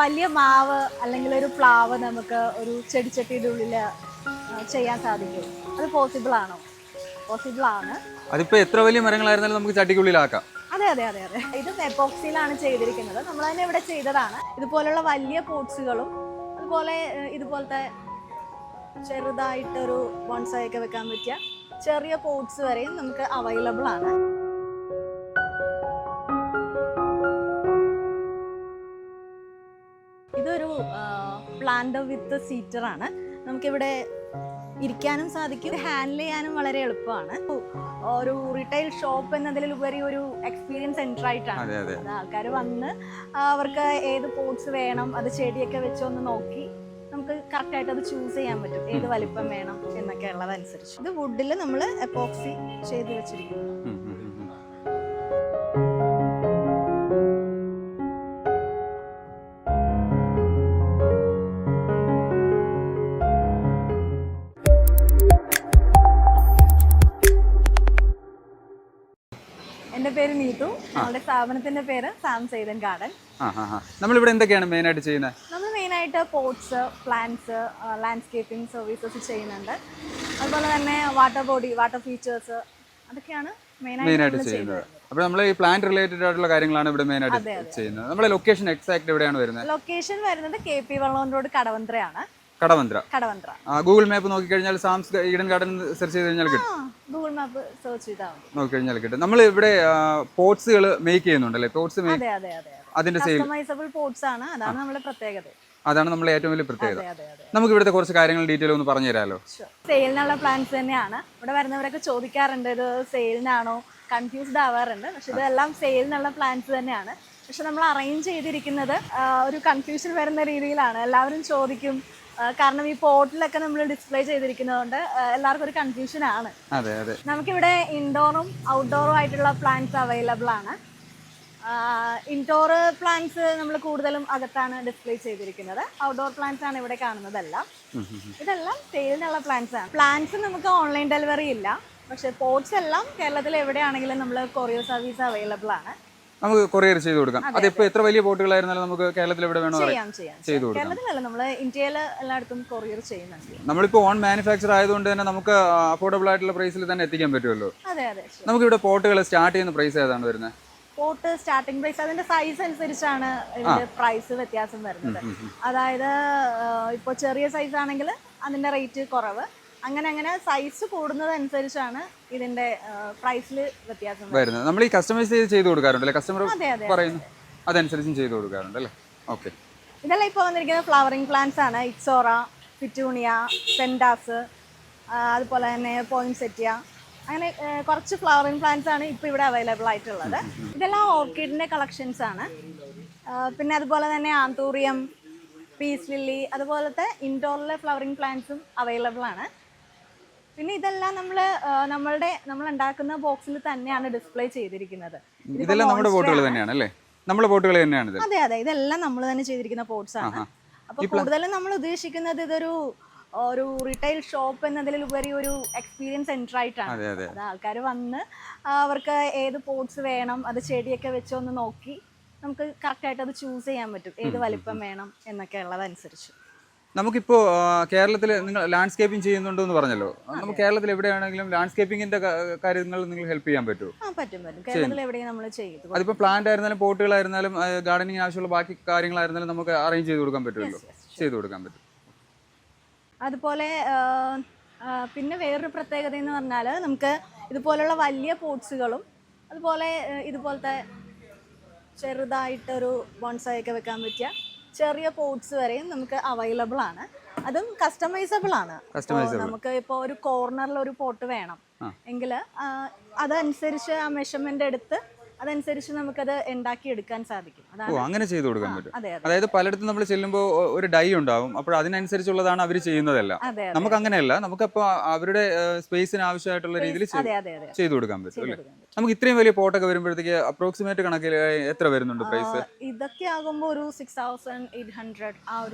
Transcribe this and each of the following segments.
വലിയ മാവ് അല്ലെങ്കിൽ ഒരു പ്ലാവ് നമുക്ക് ഒരു ചെടിച്ചട്ടിയുടെ ഉള്ളിൽ ചെയ്യാൻ സാധിക്കും? അത് പോസിബിൾ ആണോ? പോസിബിൾ ആണ്. അതിപ്പോ എത്ര വലിയ മരങ്ങളായിരുന്നാലും നമുക്ക് ചട്ടിക്കുള്ളിലാക്കാം. അതെ അതെ അതെ അതെ. ഇത് എപ്പോക്സിയിലാണ് ചെയ്തിരിക്കുന്നത്. നമ്മൾ തന്നെ ഇവിടെ ചെയ്തതാണ്. ഇതുപോലുള്ള വലിയ പോട്ട്സുകളും അതുപോലെ ഇതുപോലത്തെ ചെറുതായിട്ടൊരു ബോൺസായി ഒക്കെ വെക്കാൻ പറ്റിയ ചെറിയ പോട്ട്സ് വരെയും നമുക്ക് അവൈലബിൾ ആണ്. ഇതൊരു പ്ലാന്റ് വിത്ത് സീറ്റർ ആണ്. നമുക്കിവിടെ ഇരിക്കാനും സാധിക്കും, ഹാൻഡിൽ ചെയ്യാനും വളരെ എളുപ്പമാണ്. ഒരു റീറ്റെയിൽ ഷോപ്പ് എന്നതിലുപരി ഒരു എക്സ്പീരിയൻസ് സെന്റർ ആയിട്ടാണ്. ആൾക്കാർ വന്ന് അവർക്ക് ഏത് പോട്ട്സ് വേണം, അത് ചെടിയൊക്കെ വെച്ചൊന്ന് നോക്കി നമുക്ക് കറക്റ്റ് ആയിട്ട് അത് ചൂസ് ചെയ്യാൻ പറ്റും, ഏത് വലിപ്പം വേണം എന്നൊക്കെ ഉള്ളതനുസരിച്ച്. ഇത് വുഡിൽ നമ്മൾ എപ്പോക്സി ചെയ്ത് വെച്ചിരിക്കുന്നു. എന്റെ പേര് നീതു. ഞങ്ങളുടെ സ്ഥാപനത്തിന്റെ പേര് സാം സെയ്തൻ ഗാർഡൻ. നമ്മളിവിടെ എന്തൊക്കെയാണ് മെയിൻ ആയിട്ട് ചെയ്യുന്നത്? നമ്മൾ മെയിൻ ആയിട്ട് പോട്ട്സ്, പ്ലാന്റ്സ്, ലാൻഡ്സ്കേപ്പിംഗ് സർവീസസ് ചെയ്യുന്നുണ്ട്. അതുപോലെ തന്നെ വാട്ടർ ബോഡി, വാട്ടർ ഫീച്ചേഴ്സ്, അതൊക്കെയാണ് മെയിൻ ആയിട്ട് ചെയ്യുന്നത്. അപ്പോൾ നമ്മൾ ഈ പ്ലാന്റ് റിലേറ്റഡ് ആയിട്ടുള്ള കാര്യങ്ങളാണ് ഇവിടെ മെയിൻ ആയിട്ട് ചെയ്യുന്നത്. നമ്മുടെ ലൊക്കേഷൻ എക്സാക്ട് എവിടെയാണ് വരുന്നത്? ലൊക്കേഷൻ വരുന്നത് KP വള്ളോൻ റോഡ്, കടവന്ത്രയാണ്. കടവന്ത്ര. ഗൂഗിൾ മാപ്പ് നോക്കിക്കഴിഞ്ഞാൽ സാംസ് ഈഡൻ ഗാർഡൻ സെർച്ച് ചെയ്ത് കഴിഞ്ഞാൽ കിട്ടും. ഗൂഗിൾ മാപ്പ് സെർച്ച് ചെയ്താൽ നോക്കിക്കഴിഞ്ഞാൽ കിട്ടും. നമ്മൾ ഇവിടെ പോട്ട്സുകൾ മേക്ക് ചെയ്യുന്നുണ്ടല്ലേ? പോട്ട്സ് അതിന്റെ കസ്റ്റമൈസബിൾ പോട്ട്സ് ആണ്. അതാണ് നമ്മുടെ പ്രത്യേകത. അതാണ് നമ്മുടെ ഏറ്റവും വലിയ പ്രത്യേകത. നമുക്ക് ഇവിടുത്തെ കുറച്ച് കാര്യങ്ങൾ ഡീറ്റെയിൽ ഒന്ന് പറഞ്ഞു തരാമല്ലോ? സെയിലിനുള്ള പ്ലാൻസ് തന്നെയാണ്. ഇവിടെ വരുന്നവരൊക്കെ ചോദിക്കാറുണ്ട്, ഇത് സെയിലിനാണോ, കൺഫ്യൂസ്ഡ് ആവാറുണ്ട്. പക്ഷെ ഇതെല്ലാം സെയിലിനുള്ള പ്ലാൻസ് തന്നെയാണ്. പക്ഷെ നമ്മൾ അറേഞ്ച് ചെയ്തിരിക്കുന്നത് ഒരു കൺഫ്യൂഷൻ വരുന്ന രീതിയിലാണ്. എല്ലാവരും ചോദിക്കും, കാരണം ഈ പോർട്ടിലൊക്കെ നമ്മൾ ഡിസ്പ്ലേ ചെയ്തിരിക്കുന്നതുകൊണ്ട് എല്ലാവർക്കും ഒരു കൺഫ്യൂഷൻ ആണ്. നമുക്കിവിടെ ഇൻഡോറും ഔട്ട്ഡോറും ആയിട്ടുള്ള പ്ലാന്റ്സ് അവൈലബിൾ ആണ്. ഇൻഡോർ പ്ലാന്റ്സ് നമ്മൾ കൂടുതലും അകത്താണ് ഡിസ്പ്ലേ ചെയ്തിരിക്കുന്നത്. ഔട്ട്ഡോർ പ്ലാന്റ്സ് ആണ് ഇവിടെ കാണുന്നതെല്ലാം. ഇതെല്ലാം സെയിലിനുള്ള പ്ലാന്റ്സ് ആണ്. പ്ലാന്റ്സ് നമുക്ക് ഓൺലൈൻ ഡെലിവറി ഇല്ല. പക്ഷെ പോട്ട്സ് എല്ലാം കേരളത്തിൽ എവിടെയാണെങ്കിലും നമ്മൾ കൊറിയർ സർവീസ് അവൈലബിൾ ആണ്. നമുക്ക് കൊറിയർ ചെയ്ത് കൊടുക്കാം. അതിപ്പോ എത്ര വലിയ പോട്ടുകളായിരുന്നാലും നമുക്ക് കേരളത്തിൽ എവിടെ വേണോ ചെയ്തു കൊടുക്കാം. കേരളത്തിലല്ല, നമ്മൾ ഇന്ത്യയിൽ എല്ലായിടത്തും കൊറിയർ ചെയ്യുന്നുണ്ട്. നമ്മളിപ്പോ ഓൺ മാനുഫാക്ചർ ആയതുകൊണ്ട് തന്നെ നമുക്ക് അഫോർഡബിൾ ആയിട്ടുള്ള പ്രൈസിൽ തന്നെ എത്തിക്കാൻ പറ്റുമല്ലോ. അതെ അതെ. നമുക്ക് ഇവിടെ പോട്ടുകൾ സ്റ്റാർട്ട് ചെയ്യുന്ന പ്രൈസ് ഏതാണ് വരുന്നത്? പോട്ട് സ്റ്റാർട്ടിംഗ് പ്രൈസ് അതിന്റെ സൈസ് അനുസരിച്ചാണ് ഇതിന്റെ പ്രൈസ് വ്യത്യാസം വരുന്നത്. അതായത് ഇപ്പോൾ ചെറിയ സൈസ് ആണെങ്കിൽ അതിന്റെ റേറ്റ് കുറവ്. അങ്ങനെ സൈസ് കൂടുന്നതനുസരിച്ചാണ് ഇതിന്റെ പ്രൈസിൽ വ്യത്യാസം വരുന്നത്. നമ്മൾ ഈ കസ്റ്റമൈസ് ചെയ്ത് കൊടുക്കാറുണ്ടല്ലേ? കസ്റ്റമർ പറയുന്നു അതനുസരിച്ചും ചെയ്ത് കൊടുക്കാറുണ്ട് അല്ലേ? ഓക്കെ. ഇതെല്ലാം ഇപ്പോൾ വന്നിരിക്കുന്നത് ഫ്ലവറിംഗ് പ്ലാന്റ്സ് ആണ്. ഇക്സോറ, പിറ്റൂണിയ, പെൻഡാസ്, അതുപോലെ തന്നെ പോയിൻസെറ്റിയ, അങ്ങനെ കുറച്ച് ഫ്ലവറിംഗ് പ്ലാന്റ്സ് ആണ് ഇപ്പോൾ ഇവിടെ അവൈലബിൾ ആയിട്ടുള്ളത്. ഇതെല്ലാം ഓർക്കിഡിന്റെ കളക്ഷൻസ് ആണ്. പിന്നെ അതുപോലെ തന്നെ ആന്തൂറിയം, പീസ് ലില്ലി, അതുപോലത്തെ ഇൻഡോറിലെ ഫ്ലവറിംഗ് പ്ലാന്റ്സും അവൈലബിൾ ആണ്. പിന്നെ ഇതെല്ലാം നമ്മൾ ഉണ്ടാക്കുന്ന ബോക്സിൽ തന്നെയാണ് ഡിസ്പ്ലേ ചെയ്തിരിക്കുന്നത്. ഇതെല്ലാം നമ്മുടെ പോട്ടുകൾ തന്നെയാണ് അല്ലേ? നമ്മുടെ പോട്ടുകൾ തന്നെയാണ് ഇത്? അതെ അതെ, ഇതെല്ലാം നമ്മൾ തന്നെ ചെയ്തിരിക്കുന്ന പോട്ട്സ് ആണ്. അപ്പൊ കൂടുതലും നമ്മൾ ഉദ്ദേശിക്കുന്നത് ഇതൊരു റീറ്റെയിൽ ഷോപ്പ് എന്നതിലുപരി ഒരു എക്സ്പീരിയൻസ് സെന്റർ ആയിട്ടാണ്. അത് ആൾക്കാർ വന്ന് അവർക്ക് ഏത് പോട്ട്സ് വേണം, അത് ചെടിയൊക്കെ വെച്ചൊന്ന് നോക്കി നമുക്ക് കറക്റ്റ് ആയിട്ട് അത് ചൂസ് ചെയ്യാൻ പറ്റും, ഏത് വലിപ്പം വേണം എന്നൊക്കെ ഉള്ളതനുസരിച്ച്. നമുക്കിപ്പോ കേരളത്തിൽ നിങ്ങൾ ലാൻഡ്സ്കേപ്പിംഗ് ചെയ്യുന്നുണ്ടോ എന്ന് പറഞ്ഞല്ലോ. നമുക്ക് കേരളത്തിൽ എവിടെയാണെങ്കിലും ലാൻഡ്സ്കേപ്പിംഗിന്റെ കാര്യങ്ങൾ നിങ്ങൾ ഹെൽപ്പ് ചെയ്യാൻ പറ്റുമോ? പറ്റും. കേരളത്തിൽ എവിടെയും നമ്മൾ ചെയ്തു. അതിപ്പോ പ്ലാന്റ് ആയിരുന്നാലും പോട്ടുകളായിരുന്നാലും ഗാർഡനിങ് ആവശ്യമുള്ള ബാക്കി കാര്യങ്ങളായിരുന്നാലും നമുക്ക് അറേഞ്ച് ചെയ്ത് കൊടുക്കാൻ പറ്റുമല്ലോ? ചെയ്തു കൊടുക്കാൻ പറ്റും. അതുപോലെ പിന്നെ വേറൊരു പ്രത്യേകത എന്ന് പറഞ്ഞാൽ നമുക്ക് ഇതുപോലുള്ള വലിയ പോട്ട്സുകളും അതുപോലെ ഇതുപോലത്തെ ചെറുതായിട്ടൊരു ബോൺസായി ഒക്കെ വെക്കാൻ പറ്റിയ ചെറിയ പോട്ട്സ് വരെയും നമുക്ക് അവൈലബിൾ ആണ്. അതും കസ്റ്റമൈസബിൾ ആണ്. നമുക്ക് ഇപ്പോൾ ഒരു കോർണറിൽ ഒരു പോട്ട് വേണം എങ്കിൽ അതനുസരിച്ച് ആ മെഷർമെന്റ് എടുത്ത് അതനുസരിച്ച് നമുക്കത് ഉണ്ടാക്കി എടുക്കാൻ സാധിക്കും. അങ്ങനെ ചെയ്തു കൊടുക്കാൻ പറ്റും. അതായത് പലയിടത്തും നമ്മൾ ചെല്ലുമ്പോൾ ഒരു ഡൈ ഉണ്ടാവും, അപ്പോൾ അതിനനുസരിച്ചുള്ളതാണ് അവർ ചെയ്യുന്നതെല്ലാം. നമുക്ക് അങ്ങനെയല്ല, നമുക്കപ്പോൾ അവരുടെ സ്പേസിന് ആവശ്യമായിട്ടുള്ള രീതിയിൽ ചെയ്തു കൊടുക്കാൻ പറ്റും അല്ലേ? നമുക്ക് ഇത്രയും വലിയ പോട്ടൊക്കെ വരുമ്പോഴത്തേക്ക് അപ്രോക്സിമേറ്റ് കണക്കിൽ എത്ര വരുന്നുണ്ട് പ്രൈസ്? ഇതൊക്കെ ആകുമ്പോൾ ഒരു 6800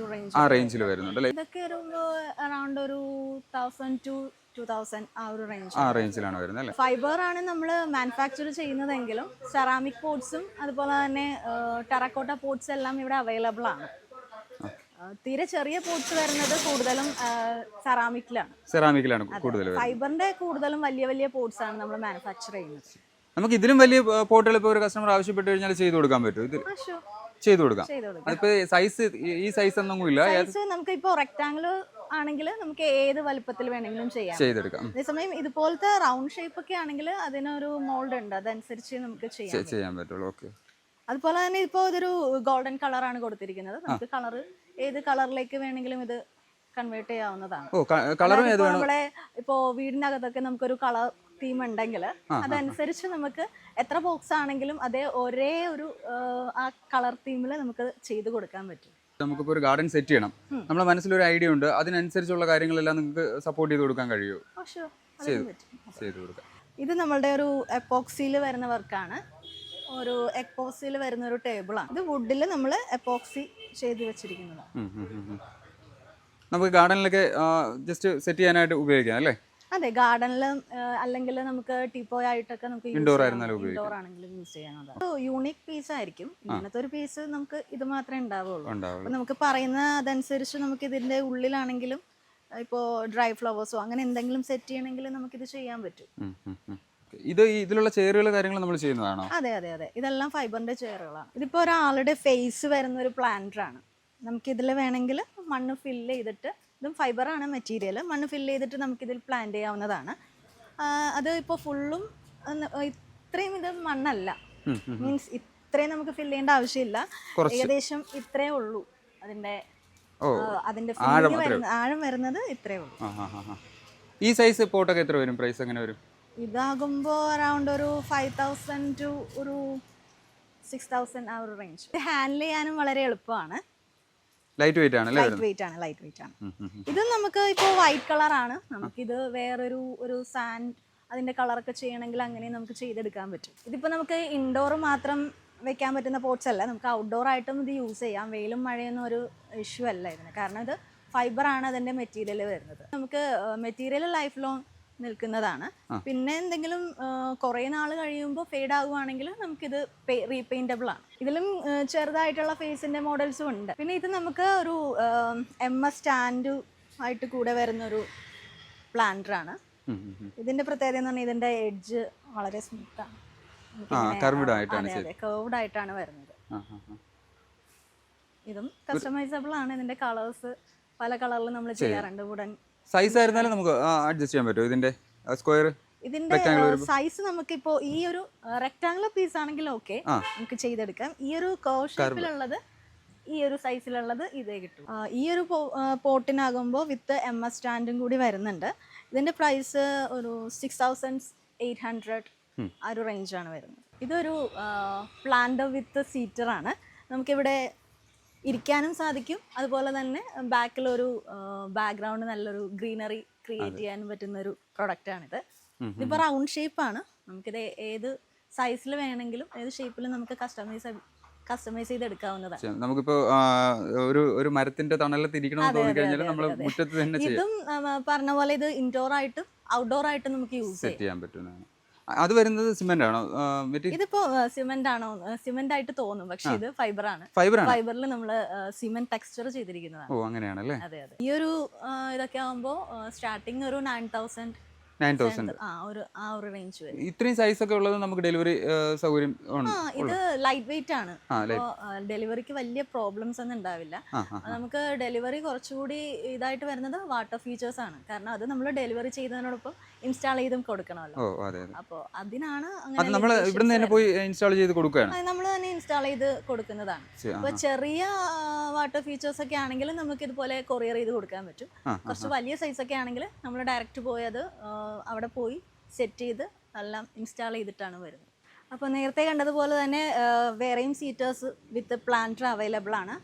ആ റേഞ്ചിൽ വരുന്നുണ്ട് അല്ലേ? ഇതൊക്കെ അറൗണ്ട് ഒരു 1000 to 2000 ആ ഒരു റേഞ്ചിലാണ് വരുന്നത് അല്ലേ? ഫൈബർ ആണ് നമ്മൾ മാനുഫാക്ചർ ചെയ്യുന്നതെങ്കിലും സെറാമിക് പോട്ട്സും അതുപോലെ തന്നെ ടെറാക്കോട്ട പോട്ട്സ് എല്ലാം ഇവിടെ അവൈലബിൾ ആണ്. തീരെ ചെറിയ പോട്ട്സ് വരുന്നത് കൂടുതലും സെറാമിക്കിലാണ് കൂടുതൽ. ഫൈബറിന്റെ കൂടുതലും വലിയ വലിയ പോട്ട്സ് ആണ് നമ്മൾ മാനുഫാക്ചർ ചെയ്യുന്നത്. നമുക്ക് ഇതിലും വലിയ പോട്ടുകൾ ഇപ്പോൾ ഒരു കസ്റ്റമർ ആവശ്യപ്പെട്ട് കഴിഞ്ഞാൽ ചെയ്തു കൊടുക്കാൻ പറ്റും? ഇത് ചെയ്തു കൊടുക്കാം. അതിപ്പോ സൈസ് ഈ സൈസ് ഒന്നും ഇല്ല. നമുക്ക് ഇപ്പോൾ റെക്ടാംഗിൾ ആണെങ്കിൽ നമുക്ക് ഏത് വലുപ്പത്തിൽ വേണമെങ്കിലും ചെയ്തെടുക്കാം. അതേസമയം ഇതുപോലത്തെ റൗണ്ട് ഷേപ്പ് ഒക്കെ ആണെങ്കിൽ അതിനൊരു മോൾഡ് ഉണ്ട്, അതനുസരിച്ച് നമുക്ക് ചെയ്യാൻ പറ്റുള്ളൂ. ഓക്കെ. അതുപോലെ തന്നെ ഇപ്പോൾ ഇതൊരു ഗോൾഡൻ കളറാണ് കൊടുത്തിരിക്കുന്നത്. നമുക്ക് കളർ ഏത് കളറിലേക്ക് വേണമെങ്കിലും ഇത് കൺവേർട്ട് ചെയ്യാവുന്നതാണ്. നമ്മളെ ഇപ്പോ വീടിനകത്തൊക്കെ നമുക്കൊരു കളർ തീം ഉണ്ടെങ്കിൽ അതനുസരിച്ച് നമുക്ക് എത്ര ബോക്സ് ആണെങ്കിലും അതേ ഒരേ ഒരു ആ കളർ തീമിൽ നമുക്ക് ചെയ്ത് കൊടുക്കാൻ പറ്റും. നമുക്കിപ്പോൾ ഒരു ഗാർഡൻ സെറ്റ് ചെയ്യണം, നമ്മുടെ മനസ്സിലൊരു ഐഡിയ ഉണ്ട്, അതിനനുസരിച്ചുള്ള കാര്യങ്ങളെല്ലാം നിങ്ങൾക്ക് സപ്പോർട്ട് ചെയ്ത് കൊടുക്കാൻ കഴിയുമോ? ചെയ്ത് കൊടുക്കാം. ഇത് നമ്മളുടെ ഒരു എപ്പോക്സിയിൽ വരുന്ന വർക്കാണ്. ഒരു എപ്പോക്സിയിൽ വരുന്ന ഒരു ടേബിളാണ്. ഇത് വുഡിൽ നമ്മൾ എപ്പോക്സി ചെയ്ത് വെച്ചിരിക്കുന്നതാണ്. നമുക്ക് ഗാർഡനിലൊക്കെ ജസ്റ്റ് സെറ്റ് ചെയ്യാനായിട്ട് ഉപയോഗിക്കാം അല്ലേ? അതെ, ഗാർഡനിൽ അല്ലെങ്കിൽ നമുക്ക് ടീപ്പോയ് ആയിട്ടൊക്കെ നമുക്ക് ഇൻഡോർ ആണെങ്കിലും യൂസ് ചെയ്യാവുന്നതാണ്. യൂണിക് പീസ് ആയിരിക്കും. ഇങ്ങനത്തെ ഒരു പീസ് നമുക്ക് ഇത് മാത്രമേ ഉണ്ടാവുള്ളൂ. അപ്പൊ നമുക്ക് പറയുന്ന അതനുസരിച്ച് നമുക്ക് ഇതിന്റെ ഉള്ളിലാണെങ്കിലും ഇപ്പോ ഡ്രൈ ഫ്ലവേഴ്സോ അങ്ങനെ എന്തെങ്കിലും സെറ്റ് ചെയ്യണമെങ്കിൽ നമുക്കിത് ചെയ്യാൻ പറ്റും. ഇതിലുള്ള ചെയറുകൾ കാര്യങ്ങൾ നമ്മൾ ചെയ്യുന്നതാണോ? അതെ അതെ അതെ, ഇതെല്ലാം ഫൈബറിന്റെ ചെയറുകളാണ്. ഇതിപ്പോ ഒരാളുടെ ഫേസ് വരുന്ന ഒരു പ്ലാന്റർ ആണ്. നമുക്ക് ഇതിൽ വേണമെങ്കിൽ മണ്ണ് ഫില്ല് ചെയ്തിട്ട്, ഇതും ഫൈബറാണ് മെറ്റീരിയൽ, മണ്ണ് ഫില്ല് ചെയ്തിട്ട് നമുക്കിതിൽ പ്ലാന്റ് ചെയ്യാവുന്നതാണ്. അത് ഇപ്പോൾ ഫുള്ളും ഇത്രയും ഇത് മണ്ണല്ല, മീൻസ് ഇത്രയും നമുക്ക് ഫില്ല് ചെയ്യേണ്ട ആവശ്യമില്ല. ഏകദേശം ഇത്രേ ഉള്ളൂ അതിന്റെ ആഴം വരുന്നത് ഇത്രേ ഉള്ളൂ. ഈ സൈസ് പോട്ടൊക്കെ എത്ര വരും? പ്രൈസ് എങ്ങനെ വരും? ഇതാകുമ്പോൾ അറൗണ്ട് ഒരു 5,000 to ഒരു 6,000 ആ ഒരു റേഞ്ച്. ഹാൻഡിൽ ചെയ്യാനും വളരെ എളുപ്പമാണ്. ലൈറ്റ് വെയിറ്റ് ആണ്. ഇത് നമുക്ക് ഇപ്പോൾ വൈറ്റ് കളറാണ്. നമുക്കിത് വേറൊരു സാൻഡ് അതിന്റെ കളറൊക്കെ ചെയ്യണമെങ്കിൽ അങ്ങനെ നമുക്ക് ചെയ്തെടുക്കാൻ പറ്റും. ഇതിപ്പോൾ നമുക്ക് ഇൻഡോർ മാത്രം വെക്കാൻ പറ്റുന്ന പോട്ട്സ് അല്ല, നമുക്ക് ഔട്ട്ഡോർ ആയിട്ടും ഇത് യൂസ് ചെയ്യാം. വെയിലും മഴയൊന്നും ഒരു ഇഷ്യൂ അല്ല ഇതിന്, കാരണം ഇത് ഫൈബറാണ് അതിന്റെ മെറ്റീരിയൽ വരുന്നത്. നമുക്ക് മെറ്റീരിയൽ ലൈഫ് ലോങ് നിൽക്കുന്നതാണ്. പിന്നെ എന്തെങ്കിലും കുറേ നാൾ കഴിയുമ്പോൾ ഫെയ്ഡ് ആകുവാണെങ്കിൽ നമുക്കിത് റീപെയിൻറ്റബിൾ ആണ്. ഇതിലും ചെറുതായിട്ടുള്ള ഫേസിന്റെ മോഡൽസും ഉണ്ട്. പിന്നെ ഇത് നമുക്ക് ഒരു MS സ്റ്റാൻഡ് ആയിട്ട് കൂടെ വരുന്നൊരു പ്ലാന്ററാണ്. ഇതിന്റെ പ്രത്യേകത എന്ന് പറഞ്ഞാൽ ഇതിന്റെ എഡ്ജ് വളരെ സ്മൂത്താണ്, കർവ്ഡ് ആയിട്ടാണ് വരുന്നത്. ഇതും കസ്റ്റമൈസബിൾ ആണ്. ഇതിന്റെ കളേഴ്സ് പല കളറിൽ നമ്മൾ ചെയ്യാറുണ്ട്. വുഡൻ സൈസ് ആയിരുന്നാലും നമുക്ക് അഡ്ജസ്റ്റ് ചെയ്യാൻ പറ്റും. ഇതിന്റെ സ്ക്വയർ ഇതിന്റെ സൈസ് നമുക്കിപ്പോ ഈ ഒരു റെക്ടാംഗുലർ പീസ് ആണെങ്കിൽ ഓക്കെ, നമുക്ക് ചെയ്തെടുക്കാം. ഈ ഒരു കർവ് ഷേപ്പിലുള്ളത്, ഈ ഒരു സൈസിലുള്ളത് ഇതേ കിട്ടും. ഈ ഒരു പോട്ടിനാകുമ്പോൾ വിത്ത് MS സ്റ്റാൻഡും കൂടി വരുന്നുണ്ട്. ഇതിന്റെ പ്രൈസ് ഒരു 6,800 ആ ഒരു റേഞ്ചാണ് വരുന്നത്. ഇതൊരു പ്ലാന്റർ വിത്ത് സീറ്റർ ആണ്. നമുക്കിവിടെ ഇരിക്കാനും സാധിക്കും. അതുപോലെ തന്നെ ബാക്കിലൊരു ബാക്ക്ഗ്രൗണ്ട് നല്ലൊരു ഗ്രീനറി ക്രിയേറ്റ് ചെയ്യാനും പറ്റുന്ന ഒരു പ്രൊഡക്റ്റാണിത്. ഇതിപ്പോൾ റൗണ്ട് ഷേപ്പാണ്. നമുക്കിത് ഏത് സൈസിൽ വേണമെങ്കിലും ഏത് ഷേപ്പിലും നമുക്ക് കസ്റ്റമൈസ് ചെയ്തെടുക്കാവുന്നതാണ്. നമുക്കിപ്പോൾ ഒരു മരത്തിന്റെ തണലത്ത് ഇരിക്കണമെന്ന് തോന്നിക്കഴിഞ്ഞാൽ നമ്മൾ മുറ്റത്ത് തന്നെ ഇതും പറഞ്ഞ പോലെ ഇത് ഇൻഡോർ ആയിട്ടും ഔട്ട്ഡോർ ആയിട്ടും നമുക്ക് യൂസ് ചെയ്യാൻ പറ്റുന്നതാണ്. അത് വരുന്നത് സിമെന്റ് ആണോ? ഇതിപ്പോ സിമെന്റ് ആണോ? സിമെന്റ് ആയിട്ട് തോന്നും, പക്ഷെ ഇത് ഫൈബറാണ്. ഫൈബറിൽ നമ്മൾ സിമെന്റ് ടെക്സ്ചർ ചെയ്തിരിക്കുന്നതാണ്. ഓ, അങ്ങനെയാണല്ലേ? അതെ അതെ. ഈ ഒരു ഇതൊക്കെ ആവുമ്പോൾ സ്റ്റാർട്ടിങ് ഒരു 9,000 ആ ഒരു റേഞ്ച് വരും. ഇത്രയും സൈസ് ഒക്കെ ഉള്ളത് നമുക്ക് ഡെലിവറി സൗകര്യം ഉണ്ട്. ഇത് ലൈറ്റ് വെയിറ്റ് ആണ്. ഡെലിവറിക്ക് വലിയ പ്രോബ്ലംസ് ഒന്നും ഉണ്ടാവില്ല. നമുക്ക് ഡെലിവറി കുറച്ചുകൂടി ഇതായിട്ട് വരുന്നത് വാട്ടർ ഫീച്ചേഴ്സ് ആണ്. കാരണം അത് നമ്മൾ ഡെലിവറി ചെയ്യുന്നതിനോടൊപ്പം ഇൻസ്റ്റാൾ ചെയ്തും കൊടുക്കണമല്ലോ. അപ്പോൾ അതിനാണ് നമ്മൾ ഇൻസ്റ്റാൾ ചെയ്ത് കൊടുക്കുകയാണ്. നമ്മൾ തന്നെ ഇൻസ്റ്റാൾ ചെയ്ത് കൊടുക്കുന്നതാണ്. ഇപ്പൊ ചെറിയ വാട്ടർ ഫീച്ചേഴ്സ് ഒക്കെ ആണെങ്കിൽ നമുക്ക് ഇതുപോലെ കൊറിയർ ചെയ്ത് കൊടുക്കാൻ പറ്റും. കുറച്ച് വലിയ സൈസ് ഒക്കെ ആണെങ്കിൽ നമ്മൾ ഡയറക്റ്റ് പോയി അത് അവിടെ പോയി സെറ്റ് ചെയ്ത് എല്ലാം ഇൻസ്റ്റാൾ ചെയ്തിട്ടാണ് വരുന്നത്. അപ്പോൾ നേരത്തെ കണ്ടതുപോലെ തന്നെ വേറെയും സീറ്റേഴ്സ് വിത്ത് പ്ലാന്റർ അവൈലബിൾ ആണ്.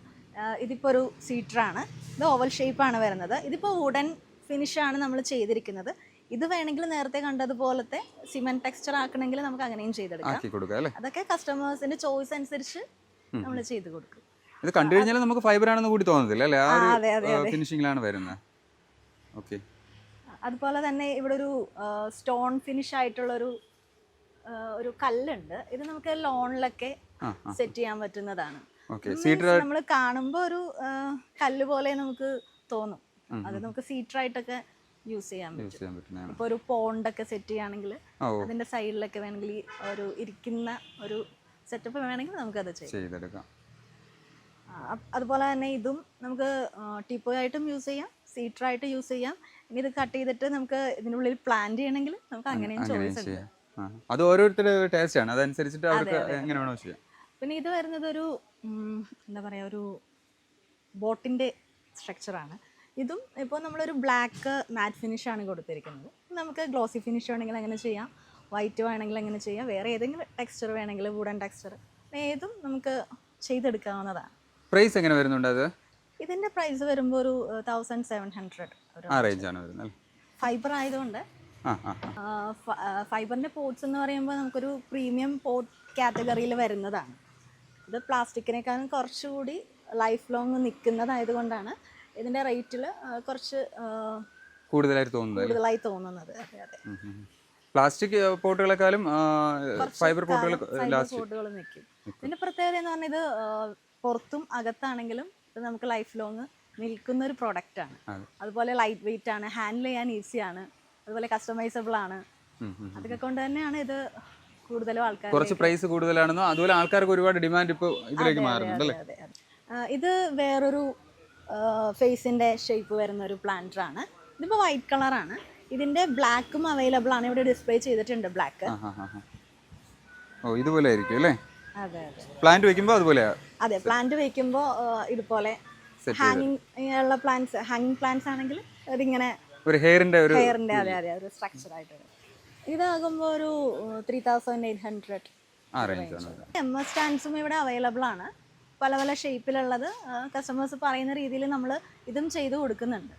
ഇതിപ്പോൾ ഒരു സീറ്ററാണ്. ഇത് ഓവൽ ഷേപ്പാണ് വരുന്നത്. ഇതിപ്പോൾ വുഡൻ ഫിനിഷാണ് നമ്മൾ ചെയ്തിരിക്കുന്നത്. ഇത് വേണമെങ്കിൽ നേരത്തെ കണ്ടതുപോലത്തെ സിമെന്റ് ടെക്സ്ചർ ആക്കണമെങ്കിൽ നമുക്ക് അങ്ങനെയും ചെയ്തെടുക്കാം. അതൊക്കെ കസ്റ്റമേഴ്സിന്റെ ചോയ്സ് അനുസരിച്ച് നമ്മൾ ചെയ്ത് കൊടുക്കും. ഇത് കണ്ടു കഴിഞ്ഞാൽ നമുക്ക് ഫൈബർ ആണെന്ന് കൂടി തോന്നുന്നില്ല അല്ലേ? ആ ഒരു ഫിനിഷിംഗിലാണ് വരുന്നത്. ഓക്കെ. അതുപോലെ തന്നെ ഇവിടെ ഒരു സ്റ്റോൺ ഫിനിഷ് ആയിട്ടുള്ള ഒരു കല്ലുണ്ട്. ഇത് നമുക്ക് ലോണിലൊക്കെ സെറ്റ് ചെയ്യാൻ പറ്റുന്നതാണ്. ഓക്കെ സീറ്റർ നമ്മൾ കാണുമ്പോൾ ഒരു കല്ല് പോലെ നമുക്ക് തോന്നും. അത് നമുക്ക് സീറ്ററായിട്ടൊക്കെ യൂസ് ചെയ്യാൻ പറ്റും. ഇപ്പോൾ ഒരു പോണ്ടൊക്കെ സെറ്റ് ചെയ്യുകയാണെങ്കിൽ അതിന്റെ സൈഡിലൊക്കെ വേണമെങ്കിൽ ഒരു ഇരിക്കുന്ന ഒരു സെറ്റപ്പ് വേണമെങ്കിൽ നമുക്കത് ചെയ്തെടുക്കാം. അതുപോലെ തന്നെ ഇതും നമുക്ക് ടീപ്പോയായിട്ടും യൂസ് ചെയ്യാം, സീറ്ററായിട്ട് യൂസ് ചെയ്യാം. ഇനി ഇത് കട്ട് ചെയ്തിട്ട് നമുക്ക് ഇതിനുള്ളിൽ പ്ലാന്റ് ചെയ്യണമെങ്കിൽ നമുക്ക് അങ്ങനെയും ചോയ്സ് ഉണ്ട്. അത് ഓരോരുത്തരുടെ ടേസ്റ്റ് ആണ്, അതനുസരിച്ചിട്ട് അവർക്ക് എങ്ങനെ വേണോ ചെയ്യാം. പിന്നെ ഇത് വരുന്നത് ഒരു എന്താ പറയുക, ഒരു ബോട്ടിൻ്റെ സ്ട്രക്ചറാണ്. ഇതും ഇപ്പോൾ നമ്മളൊരു ബ്ലാക്ക് മാറ്റ് ഫിനിഷാണ് കൊടുത്തിരിക്കുന്നത്. നമുക്ക് ഗ്ലോസി ഫിനിഷ് വേണമെങ്കിൽ അങ്ങനെ ചെയ്യാം, വൈറ്റ് വേണമെങ്കിൽ അങ്ങനെ ചെയ്യാം, വേറെ ഏതെങ്കിലും ടെക്സ്ചർ വേണമെങ്കിൽ വുഡൻ ടെക്സ്ചർ ഏതും നമുക്ക് ചെയ്തെടുക്കാവുന്നതാണ്. പ്രൈസ് എങ്ങനെ വരുന്നുണ്ട് അത്? ഇതിൻ്റെ പ്രൈസ് വരുമ്പോൾ ഒരു 1700 ആ റേഞ്ച് ആണ് വരുന്നത്. ഫൈബർ ആയതുകൊണ്ട് ഫൈബറിൻ്റെ പോട്ട്സ് എന്ന് പറയുമ്പോൾ നമുക്കൊരു പ്രീമിയം പോട്ട് കാറ്റഗറിയിൽ വരുന്നതാണ്. ഇത് പ്ലാസ്റ്റിക്കിനേക്കാളും കുറച്ചുകൂടി ലൈഫ് ലോങ് നിൽക്കുന്നതായതുകൊണ്ടാണ് ഇതിൻ്റെ റേറ്റിൽ കുറച്ച് കൂടുതലായി തോന്നുന്നത്. അതെ അതെ, പ്ലാസ്റ്റിക് പോട്ടുകളെക്കാളും ഫൈബർ പോട്ടുകൾ നിൽക്കും. ഇതിൻ്റെ പ്രത്യേകത എന്ന് പറഞ്ഞാൽ ഇത് പുറത്തും അകത്താണെങ്കിലും ഇത് നമുക്ക് ലൈഫ് ലോങ് നിൽക്കുന്ന ഒരു പ്രൊഡക്റ്റാണ്. അതുപോലെ ലൈറ്റ് വെയിറ്റ് ആണ്, ഹാൻഡിൽ ചെയ്യാൻ ഈസിയാണ്, അതുപോലെ കസ്റ്റമൈസബിൾ ആണ്. അതൊക്കെ കൊണ്ട് തന്നെയാണ് ഇത് കൂടുതലും ആൾക്കാർ കുറച്ച് പ്രൈസ് കൂടുതലാണെന്നോ അതുപോലെ ആൾക്കാർക്ക് ഒരുപാട് ഡിമാൻഡ് ഇപ്പോൾ ഇതിലേക്ക് മാറുന്നുണ്ട് അല്ലേ? ഇത് വേറൊരു ഫേസിൻ്റെ ഷേപ്പ് വരുന്ന ഒരു പ്ലാന്റർ ആണ്. ഇതിപ്പോൾ വൈറ്റ് കളറാണ്. ഇതിൻ്റെ ബ്ലാക്കും അവൈലബിൾ ആണ്, ഇവിടെ ഡിസ്പ്ലേ ചെയ്തിട്ടുണ്ട് ബ്ലാക്ക്. ഓ ഇതുപോലെ ആയിരിക്കും അല്ലേ? അതെ അതെ, പ്ലാന്റ് വെക്കുമ്പോൾ അതുപോലെയാണ്. അതെ, പ്ലാന്റ് വെക്കുമ്പോൾ ഇതുപോലെ ഹാങ്ങിങ് ഉള്ള പ്ലാന്റ്സ്, ഹാങ്ങിങ് പ്ലാന്റ്സ് ആണെങ്കിൽ ഇതിങ്ങനെ ഒരു ഹെയറിന്റെ അതെ അതെ ഒരു സ്ട്രക്ചർ ആയിട്ട് വരും. ഇതാകുമ്പോൾ ഒരു 3800 MS സ്റ്റാൻഡ്സും ഇവിടെ അവൈലബിൾ ആണ്. പല പല ഷേപ്പിലുള്ളത് കസ്റ്റമേഴ്സ് പറയുന്ന രീതിയിൽ നമ്മൾ ഇതും ചെയ്ത് കൊടുക്കുന്നുണ്ട്.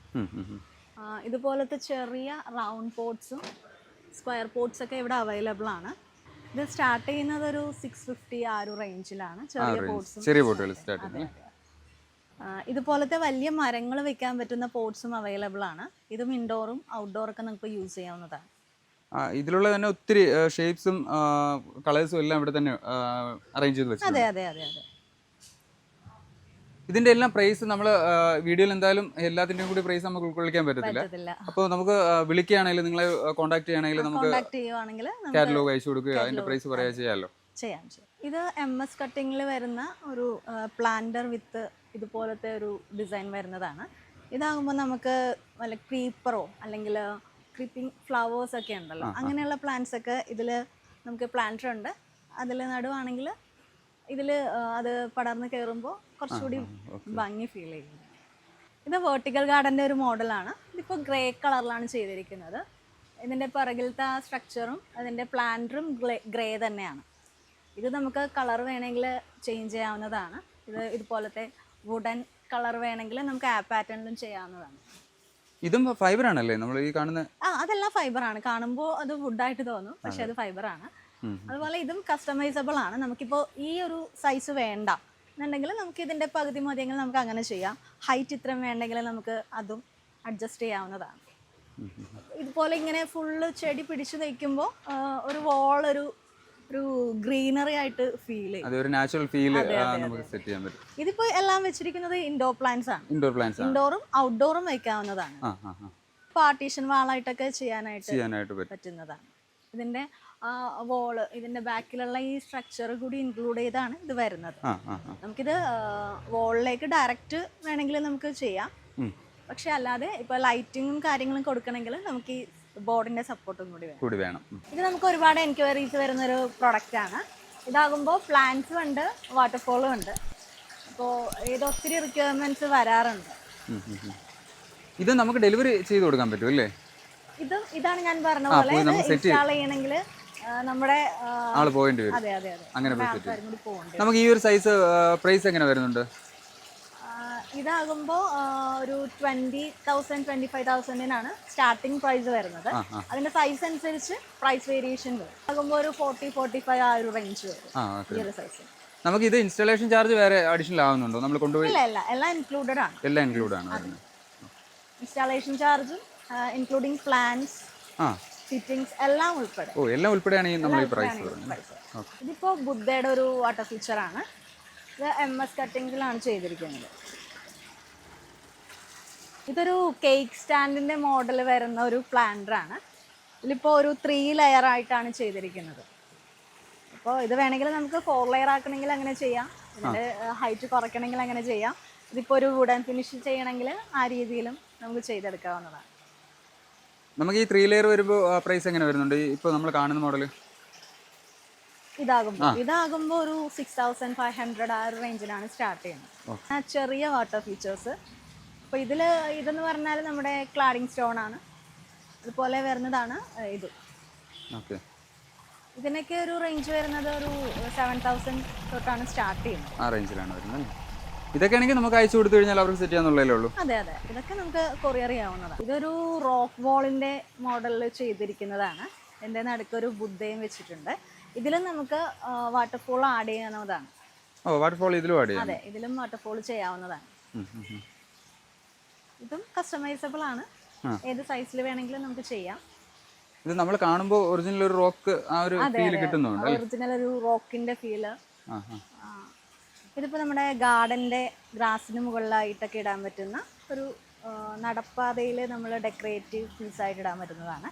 ഇതുപോലത്തെ ചെറിയ റൗണ്ട് പോട്ട്സും സ്ക്വയർ പോട്ട്സ് ഒക്കെ ഇവിടെ അവൈലബിൾ ആണ്. ഇത് സ്റ്റാർട്ട് ചെയ്യുന്നത് ഒരു 650 ആ ഒരു റേഞ്ചിലാണ് ചെറിയ പോട്ടുകൾ സ്റ്റാർട്ട് ചെയ്യുന്നത്. ഇതുപോലത്തെ വലിയ മരങ്ങൾ വെക്കാൻ പറ്റുന്ന പോട്ട്സും അവൈലബിൾ ആണ്. ഇതും ഇൻഡോറും ഔട്ട്ഡോറൊക്കെ നമുക്ക് യൂസ് ചെയ്യാവുന്നതാണ്. ഇതിലുള്ള തന്നെ ഒത്തിരി ഷേപ്സും കളേഴ്സും എല്ലാം ഇവിടെ തന്നെ അറേഞ്ച് ചെയ്ത് വെച്ചിട്ടുണ്ട്. അതെ അതെ അതെ അതെ. ഇതിന്റെ എല്ലാം പ്രൈസ് നമ്മൾ വീഡിയോയിൽ എന്തായാലും എല്ലാത്തിന്റെയും കൂടി പ്രൈസ് നമുക്ക് ഉൾക്കൊള്ളിക്കാൻ പറ്റത്തില്ല. അപ്പോൾ നമുക്ക് വിളിക്കുകയാണെങ്കിൽ നിങ്ങളെ കോൺടാക്ട് ചെയ്യണമെങ്കിൽ നമുക്ക് കാറ്റലോഗ് അയച്ചു കൊടുക്കുക, അതിന്റെ പ്രൈസ് പറയാ ചെയ്യാമല്ലോ. ചെയ്യാം. ഇത് MS കട്ടിങ്ങിൽ വരുന്ന ഒരു പ്ലാന്റർ വിത്ത് ഇതുപോലത്തെ ഒരു ഡിസൈൻ വരുന്നതാണ്. ഇതാകുമ്പോൾ നമുക്ക് വല്ല ക്രീപ്പറോ അല്ലെങ്കിൽ ക്രീപ്പിംഗ് ഫ്ലവേഴ്സ് ഒക്കെ ഉണ്ടല്ലോ, അങ്ങനെയുള്ള പ്ലാന്റ്സ് ഒക്കെ ഇതിൽ നമുക്ക് പ്ലാന്റർ ഉണ്ട്. അതിൽ നടുവാണെങ്കിൽ ഇതിൽ അത് പടർന്ന് കയറുമ്പോൾ കുറച്ചുകൂടി ഭംഗി ഫീൽ ചെയ്യും. ഇത് വേർട്ടിക്കൽ ഗാർഡൻ്റെ ഒരു മോഡലാണ്. ഇതിപ്പോൾ ഗ്രേ കളറിലാണ് ചെയ്തിരിക്കുന്നത്. ഇതിൻ്റെ പിറകിലത്തെ ആ സ്ട്രക്ചറും അതിൻ്റെ പ്ലാന്ററും ഗ്രേ തന്നെയാണ്. ഇത് നമുക്ക് കളർ വേണമെങ്കിൽ ചേഞ്ച് ചെയ്യാവുന്നതാണ്. ഇതുപോലത്തെ വുഡൻ കളർ വേണമെങ്കിൽ നമുക്ക് ആ പാറ്റേണിലും ചെയ്യാവുന്നതാണ്. ഇതും ഫൈബർ ആണല്ലേ നമ്മൾ ഈ കാണുന്ന? അതെല്ലാം ഫൈബറാണ്. കാണുമ്പോൾ അത് വുഡായിട്ട് തോന്നും, പക്ഷെ അത് ഫൈബറാണ്. അതുപോലെ ഇതും കസ്റ്റമൈസബിൾ ആണ്. നമുക്കിപ്പോൾ ഈ ഒരു സൈസ് വേണ്ട എന്നുണ്ടെങ്കിൽ നമുക്ക് ഇതിൻ്റെ പകുതി മതിയെങ്കിൽ നമുക്ക് അങ്ങനെ ചെയ്യാം. ഹൈറ്റ് ഇത്രയും വേണ്ടെങ്കിൽ നമുക്ക് അതും അഡ്ജസ്റ്റ് ചെയ്യാവുന്നതാണ്. ഇതുപോലെ ഇങ്ങനെ ഫുള്ള് ചെടി പിടിച്ചു നിൽക്കുമ്പോൾ ഒരു വോൾ ഒരു ഗ്രീനറി ആയിട്ട് ഫീൽ ചെയ്യും. അതൊരു നാച്ചുറൽ ഫീൽ നമുക്ക് സെറ്റ് ചെയ്യാൻ പറ്റും. ഇതിപ്പോൾ എല്ലാം വെച്ചിരിക്കുന്നത് ഇൻഡോർ പ്ലാന്റ്സ് ആണ്. ഇൻഡോറും ഔട്ട്ഡോറും വയ്ക്കാവുന്നതാണ്. പാർട്ടീഷൻ വാളായിട്ടൊക്കെ ചെയ്യാനായിട്ട് പറ്റുന്നതാണ്. ഇതിന്റെ വോള്, ഇതിന്റെ ബാക്കിലുള്ള ഈ സ്ട്രക്ചർ കൂടി ഇൻക്ലൂഡ് ചെയ്താണ് ഇത് വരുന്നത്. നമുക്കിത് വോളിലേക്ക് ഡയറക്റ്റ് വേണമെങ്കിൽ നമുക്ക് ചെയ്യാം. പക്ഷെ അല്ലാതെ ഇപ്പൊ ലൈറ്റിങ്ങും കാര്യങ്ങളും കൊടുക്കണമെങ്കിൽ നമുക്ക് ഈ ബോർഡിന്റെ സപ്പോർട്ടും കൂടി വേണം. ഇത് നമുക്ക് ഒരുപാട് എൻക്വയറീസ് വരുന്ന ഒരു പ്രൊഡക്റ്റ് ആണ്. ഇതാകുമ്പോൾ പ്ലാന്റ്സും ഉണ്ട്, വാട്ടർഫോളും ഉണ്ട്. അപ്പോൾ ഇത് ഒത്തിരി റിക്വയർമെന്റ്സ് വരാറുണ്ട്. ഇത് നമുക്ക് ഡെലിവറി ചെയ്ത് കൊടുക്കാൻ പറ്റും അല്ലേ? ഇതാണ് ഞാൻ പറഞ്ഞ പോലെ ഇൻസ്റ്റാൾ ചെയ്യണമെങ്കിൽ നമ്മുടെ ആള് പോയിന്റ് വരും. അതെ അതെ അതെ, അങ്ങനെ നമുക്ക് ഈ ഒരു സൈസ് പ്രൈസ് എങ്ങനെ വരുന്നുണ്ട്? ഇതാകുമ്പോൾ ഒരു 20,000-25,000 സ്റ്റാർട്ടിംഗ് പ്രൈസ് വരുന്നത്. അതിന്റെ സൈസ് അനുസരിച്ച് പ്രൈസ് വേരിയേഷൻ വരും. ആകുമ്പോൾ ഒരു 40-45 ആ ഒരു റേഞ്ച് വരും ഈ ഒരു സൈസ്. നമുക്ക് ഇത് ഇൻസ്റ്റാളേഷൻ ചാർജ് വേറെ അഡീഷണൽ ആവുന്നുണ്ടോ? നമ്മൾ കൊണ്ടുപോയി എല്ലാം ഇൻക്ലൂഡഡ് ആണ്. എല്ലാം ഇൻക്ലൂഡ് ആണ്. ഇൻസ്റ്റാളേഷൻ ചാർജും ഇൻക്ലൂഡിംഗ് പ്ലാൻസ്, ഫിറ്റിംഗ്സ് എല്ലാം ഉൾപ്പെടെ. എല്ലാം ഉൾപ്പെടെയാണ് നമ്മൾ ഈ പ്രൈസ്. ഇതിപ്പോൾ ബുദ്ധയുടെ ഒരു വാട്ടർ ഫീച്ചർ ആണ്. ഇത് MS കട്ടിങ്സിലാണ് ചെയ്തിരിക്കുന്നത്. ഇതൊരു കേക്ക് സ്റ്റാൻഡിൻ്റെ മോഡൽ വരുന്ന ഒരു പ്ലാന്ററാണ്. ഇതിലിപ്പോൾ ഒരു 3 ലെയർ ആയിട്ടാണ് ചെയ്തിരിക്കുന്നത്. അപ്പോൾ ഇത് വേണമെങ്കിൽ നമുക്ക് 4 ലെയർ ആക്കണമെങ്കിൽ അങ്ങനെ ചെയ്യാം, ഇതിൻ്റെ ഹൈറ്റ് കുറയ്ക്കണമെങ്കിൽ അങ്ങനെ ചെയ്യാം. ഇതിപ്പോൾ ഒരു വുഡൻ ഫിനിഷ് ചെയ്യണമെങ്കിൽ ആ രീതിയിലും നമുക്ക് ചെയ്തെടുക്കാവുന്നതാണ്. നമുക്ക് ഈ 3 ലെയർ വരുമ്പോൾ പ്രൈസ് എങ്ങനെ വരുന്നുണ്ട് ഇപ്പോൾ നമ്മൾ കാണുന്ന മോഡൽ? ഇതാകുമ്പോൾ ഒരു 6500 ആ ഒരു റേഞ്ചിലാണ് സ്റ്റാർട്ട് ചെയ്യുന്നത്. ചെറിയ വാട്ടർ ഫീച്ചേഴ്സ്. അപ്പോൾ ഇതെന്ന് പറഞ്ഞാൽ നമ്മുടെ ക്ലാഡിംഗ് സ്റ്റോൺ ആണ്, അതുപോലെ വരുന്നതാണ് ഇത്. ഇതിനൊക്കെ ഒരു റേഞ്ച് വരുന്നത് ഒരു 7000 തൊട്ടാണ് സ്റ്റാർട്ട് ചെയ്യുന്നത്. ആ റേഞ്ചിലാണ് വരുന്നത്. ഇതൊക്കെ ആണെങ്കിൽ നമുക്ക് അയച്ചു കൊടുത്തു കഴിഞ്ഞാൽ അവർക്ക് സെറ്റ് ചെയ്യാന്നുള്ളതേ ഉള്ളൂ. അതെ, ഇതൊക്കെ നമുക്ക് കൊറിയർ ചെയ്യാവുന്നതാണ്. ഇതൊരു റോക്ക് വോളിൻ്റെ മോഡലിൽ ചെയ്തിരിക്കുന്നതാണ്. എൻ്റെ നടുക്കൊരു ബുദ്ധയും വെച്ചിട്ടുണ്ട്. ഇതിലും നമുക്ക് വാട്ടർഫോൾ ആഡ് ചെയ്യാവുന്നതാണ്. വാട്ടർഫോൾ ഇതിലും ആഡ് ചെയ്യാം. അതെ, ഇതിലും വാട്ടർഫോൾ ചെയ്യാവുന്നതാണ്. ഇതും കസ്റ്റമൈസബിൾ ആണ്, ഏത് സൈസിൽ വേണമെങ്കിലും നമുക്ക് ചെയ്യാം. ഇത് നമ്മൾ കാണുമ്പോൾ ഒറിജിനൽ ഒരു റോക്ക് ആ ഒരു ഫീൽ കിട്ടുന്നുണ്ട്. ഒറിജിനൽ ഒരു റോക്കിന്റെ ഫീല്. ഇതിപ്പോൾ നമ്മുടെ ഗാർഡന്റെ ഗ്രാസിന് മുകളിലായിട്ടൊക്കെ ഇടാൻ പറ്റുന്ന ഒരു നടപ്പാതയിൽ നമ്മൾ ഡെക്കറേറ്റീവ് പീസ് ആയിട്ട് ഇടാൻ പറ്റുന്നതാണ്.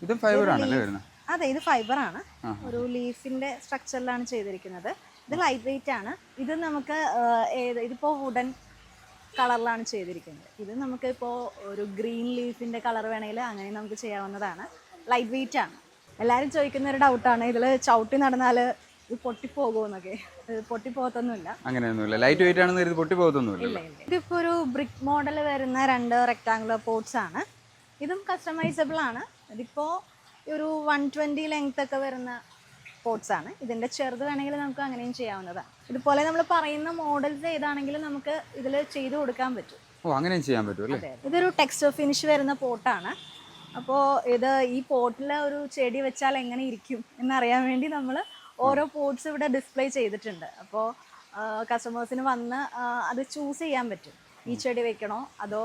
ഇതും ഫൈബർ ആണല്ലേ വരുന്നത്? അതെ, ഇത് ഫൈബർ ആണ്. ഒരു ലീഫിന്റെ സ്ട്രക്ചറിലാണ് ചെയ്തിരിക്കുന്നത്. ഇത് ലൈറ്റ് വെയിറ്റ് ആണ്. ഇത് നമുക്ക് ഇതിപ്പോൾ വുഡൻ കളറിലാണ് ചെയ്തിരിക്കുന്നത്. ഇത് നമുക്കിപ്പോൾ ഒരു ഗ്രീൻ ലീഫിൻ്റെ കളർ വേണമെങ്കിൽ അങ്ങനെ നമുക്ക് ചെയ്യാവുന്നതാണ്. ലൈറ്റ് വെയിറ്റ് ആണ്. എല്ലാവരും ചോദിക്കുന്ന ഒരു ഡൗട്ടാണ്, ഇതിൽ ചവിട്ടി നടന്നാൽ ഇത് പൊട്ടിപ്പോകുമെന്നൊക്കെ. പൊട്ടിപ്പോകത്തൊന്നുമില്ല, അങ്ങനെയൊന്നുമില്ല. ലൈറ്റ് വെയിറ്റ് ആണെന്ന് ഇത് പൊട്ടിപ്പോകത്തൊന്നുമില്ല. ഇല്ല. ഇതിപ്പോൾ ഒരു ബ്രിക്ക് മോഡൽ വരുന്ന 2 റെക്ടാങ്കുലർ പോട്ട്സ് ആണ്. ഇതും കസ്റ്റമൈസബിൾ ആണ്. ഇതിപ്പോൾ ഒരു 120 ലെങ്ത് ഒക്കെ വരുന്ന പോട്ട്സ് ആണ്. ഇതിൻ്റെ ചെറുത് വേണമെങ്കിൽ നമുക്ക് അങ്ങനെയും ചെയ്യാവുന്നതാണ്. ഇതുപോലെ നമ്മൾ പറയുന്ന മോഡൽസ് ഏതാണെങ്കിലും നമുക്ക് ഇതിൽ ചെയ്ത് കൊടുക്കാൻ പറ്റും. അങ്ങനെയും ചെയ്യാൻ പറ്റും അല്ലേ? ഇതൊരു ടെക്സ്ചർ ഫിനിഷ് വരുന്ന പോട്ടാണ്. അപ്പോൾ ഈ പോട്ടിൽ ഒരു ചെടി വെച്ചാൽ എങ്ങനെ ഇരിക്കും എന്നറിയാൻ വേണ്ടി നമ്മൾ ഓരോ പോട്ട്സ് ഇവിടെ ഡിസ്പ്ലേ ചെയ്തിട്ടുണ്ട്. അപ്പോൾ കസ്റ്റമേഴ്സിന് വന്ന് അത് ചൂസ് ചെയ്യാൻ പറ്റും. ഈ ചെടി വെക്കണോ അതോ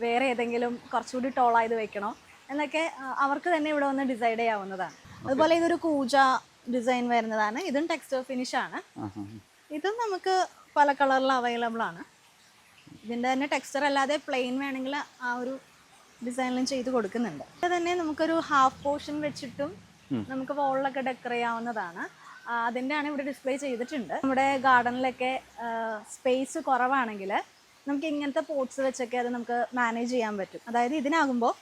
വേറെ ഏതെങ്കിലും കുറച്ചുകൂടി ടോളായത് വെക്കണോ എന്നൊക്കെ അവർക്ക് തന്നെ ഇവിടെ വന്ന് ഡിസൈഡ് ചെയ്യാവുന്നതാണ്. അതുപോലെ ഇതൊരു കൂജ ഡിസൈൻ വരുന്നതാണ്. ഇതും ടെക്സ്ചർ ഫിനിഷ് ആണ്. ഇതും നമുക്ക് പല കളറിൽ അവൈലബിൾ ആണ്. ഇതിൻ്റെ തന്നെ ടെക്സ്ചർ അല്ലാതെ പ്ലെയിൻ വേണമെങ്കിൽ ആ ഒരു ഡിസൈനിലും ചെയ്ത് കൊടുക്കുന്നുണ്ട്. ഇത് തന്നെ നമുക്കൊരു ഹാഫ് പോർഷൻ വെച്ചിട്ടും നമുക്ക് വോളിലൊക്കെ ഡെക്കർ ചെയ്യാവുന്നതാണ്. അതിൻ്റെയാണ് ഇവിടെ ഡിസ്പ്ലേ ചെയ്തിട്ടുണ്ട്. നമ്മുടെ ഗാർഡനിലൊക്കെ സ്പേസ് കുറവാണെങ്കിൽ നമുക്ക് ഇങ്ങനത്തെ പോട്ട്സ് വെച്ചൊക്കെ അത് നമുക്ക് മാനേജ് ചെയ്യാൻ പറ്റും. അതായത് ഇതിനാകുമ്പോൾ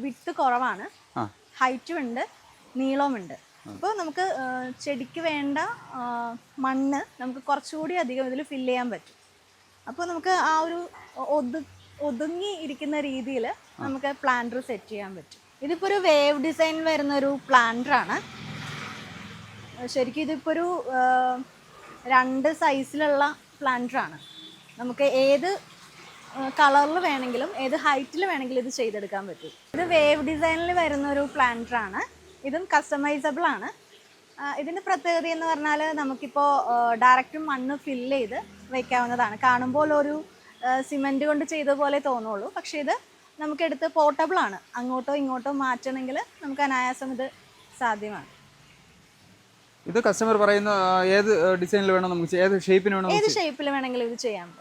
വിഡ്ത്ത് കുറവാണ്, ഹൈറ്റും ഉണ്ട്, നീളവുമുണ്ട്. അപ്പോൾ നമുക്ക് ചെടിക്ക് വേണ്ട മണ്ണ് നമുക്ക് കുറച്ചുകൂടി അധികം ഇതിൽ ഫില്ല് ചെയ്യാൻ പറ്റും. അപ്പോൾ നമുക്ക് ആ ഒരു ഒതുങ്ങി ഇരിക്കുന്ന രീതിയിൽ നമുക്ക് പ്ലാന്റർ സെറ്റ് ചെയ്യാൻ പറ്റും. ഇതിപ്പോൾ ഒരു വേവ് ഡിസൈൻ വരുന്ന ഒരു പ്ലാന്ററാണ്. ശരിക്കും ഇതിപ്പോൾ ഒരു 2 സൈസിലുള്ള പ്ലാന്ററാണ്. നമുക്ക് ഏത് കളറിൽ വേണമെങ്കിലും ഏത് ഹൈറ്റിൽ വേണമെങ്കിലും ഇത് ചെയ്തെടുക്കാൻ പറ്റും. ഇത് വേവ് ഡിസൈനിൽ വരുന്ന ഒരു പ്ലാന്ററാണ്. ഇതും കസ്റ്റമൈസബിൾ ആണ്. ഇതിൻ്റെ പ്രത്യേകത എന്ന് പറഞ്ഞാൽ നമുക്കിപ്പോൾ ഡയറക്റ്റ് മണ്ണ് ഫില്ല് ചെയ്ത് വയ്ക്കാവുന്നതാണ്. കാണുമ്പോൾ ഒരു സിമെൻറ്റ് കൊണ്ട് ചെയ്ത പോലെ തോന്നുള്ളൂ, പക്ഷേ ഇത് നമുക്കെടുത്ത് പോർട്ടബിൾ ആണ്. അങ്ങോട്ടോ ഇങ്ങോട്ടോ മാറ്റണമെങ്കിൽ നമുക്ക് അനായാസം ഇത് സാധ്യമാണ്. ഇത് കസ്റ്റമർ പറയുന്ന ഏത് ഡിസൈനിൽ വേണം നമുക്ക്, ഏത് ഷേപ്പിന് വേണം, ഏത് ഷേപ്പിൽ വേണമെങ്കിലും ഇത്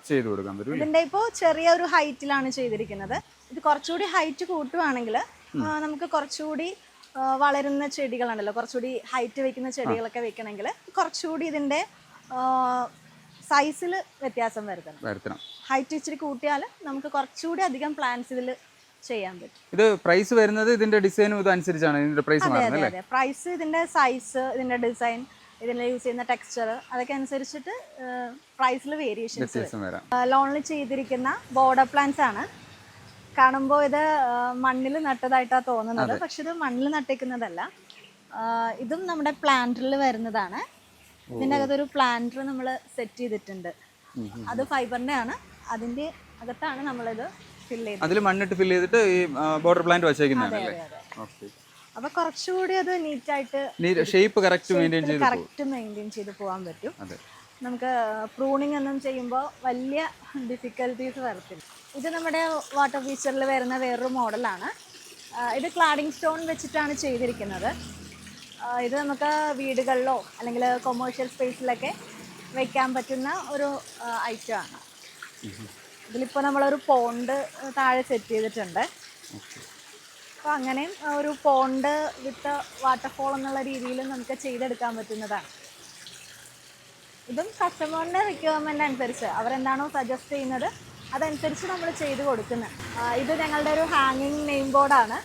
ചെയ്തു കൊടുക്കാൻ പറ്റും. ഇതിൻ്റെ ഇപ്പോൾ ചെറിയ ഒരു ഹൈറ്റിലാണ് ചെയ്തിരിക്കുന്നത്. ഇത് കുറച്ചുകൂടി ഹൈറ്റ് കൂട്ടുവാണെങ്കിൽ നമുക്ക് കുറച്ചുകൂടി വളരുന്ന ചെടികളുണ്ടല്ലോ, കുറച്ചുകൂടി ഹൈറ്റ് വെക്കുന്ന ചെടികളൊക്കെ വെക്കണമെങ്കിൽ കുറച്ചുകൂടി ഇതിൻ്റെ സൈസിൽ വ്യത്യാസം വരുത്തണം. ഹൈറ്റ് ഇച്ചിരി കൂട്ടിയാൽ നമുക്ക് കുറച്ചുകൂടി അധികം പ്ലാന്റ്സ് ഇതിൽ ചെയ്യാൻ പറ്റും. ഇത് പ്രൈസ് വരുന്നത് ഇതിന്റെ ഡിസൈനും ഇതനുസരിച്ചാണ് ഇതിന്റെ പ്രൈസ് മാറുന്നത് അല്ലേ? പ്രൈസ് ഇതിന്റെ സൈസ്, ഇതിന്റെ ഡിസൈൻ, ഇതിന്റെ യൂസ് ചെയ്യുന്ന ടെക്സ്ചർ അതൊക്കെ അനുസരിച്ചിട്ട് പ്രൈസിൽ വേരിയേഷൻസ് വരും. ലോണിൽ ചെയ്തിരിക്കുന്ന ബോർഡർ പ്ലാന്റ്സ് ആണ്. കാണുമ്പോൾ ഇത് മണ്ണിൽ നട്ടതായിട്ടാണ് തോന്നുന്നത്, പക്ഷെ ഇത് മണ്ണിൽ നട്ടേക്കുന്നതല്ല. ഇതും നമ്മുടെ പ്ലാന്ററിൽ വരുന്നതാണ്. ഇതിൻ്റെ അകത്തൊരു പ്ലാന്റർ നമ്മൾ സെറ്റ് ചെയ്തിട്ടുണ്ട്. അത് ഫൈബറിന്റെ ആണ്. അതിന്റെ അകത്താണ് നമ്മളിത് ഫില്ല് ചെയ്ത് അതിൽ മണ്ണിട്ട് ഫില്ല് ചെയ്തിട്ട് ഈ ബോർഡർ പ്ലാന്റ് വെച്ചേക്കുന്നതാണ്. അപ്പോൾ കുറച്ചുകൂടി അത് നീറ്റായിട്ട് ഷേപ്പ് കറക്റ്റ് മെയിൻറ്റെയിൻ ചെയ്ത് പോകാൻ പറ്റും. നമുക്ക് പ്രൂണിങ് ഒന്നും ചെയ്യുമ്പോൾ വലിയ ഡിഫിക്കൽട്ടീസ് വരത്തില്ല. ഇത് നമ്മുടെ വാട്ടർ ഫീച്ചറിൽ വരുന്ന വേറൊരു മോഡലാണ്. ഇത് ക്ലാഡിംഗ് സ്റ്റോൺ വെച്ചിട്ടാണ് ചെയ്തിരിക്കുന്നത്. ഇത് നമുക്ക് വീടുകളിലോ അല്ലെങ്കിൽ കൊമേഴ്ഷ്യൽ സ്പേസിലൊക്കെ വെക്കാൻ പറ്റുന്ന ഒരു ഐറ്റമാണ്. ഇതിലിപ്പോൾ നമ്മളൊരു പോണ്ട് താഴെ സെറ്റ് ചെയ്തിട്ടുണ്ട്. അപ്പോൾ അങ്ങനെയും ഒരു പോണ്ട് വിത്ത് വാട്ടർഫോൾ എന്നുള്ള രീതിയിൽ നമുക്ക് ചെയ്തെടുക്കാൻ പറ്റുന്നതാണ്. ഇതും കസ്റ്റമറിൻ്റെ റിക്വയർമെൻ്റ് അനുസരിച്ച് അവരെന്താണോ സജസ്റ്റ് ചെയ്യുന്നത് അതനുസരിച്ച് നമ്മൾ ചെയ്ത് കൊടുക്കുന്നത്. ഇത് ഞങ്ങളുടെ ഒരു ഹാങ്ങിങ് നെയിം ബോർഡാണ്.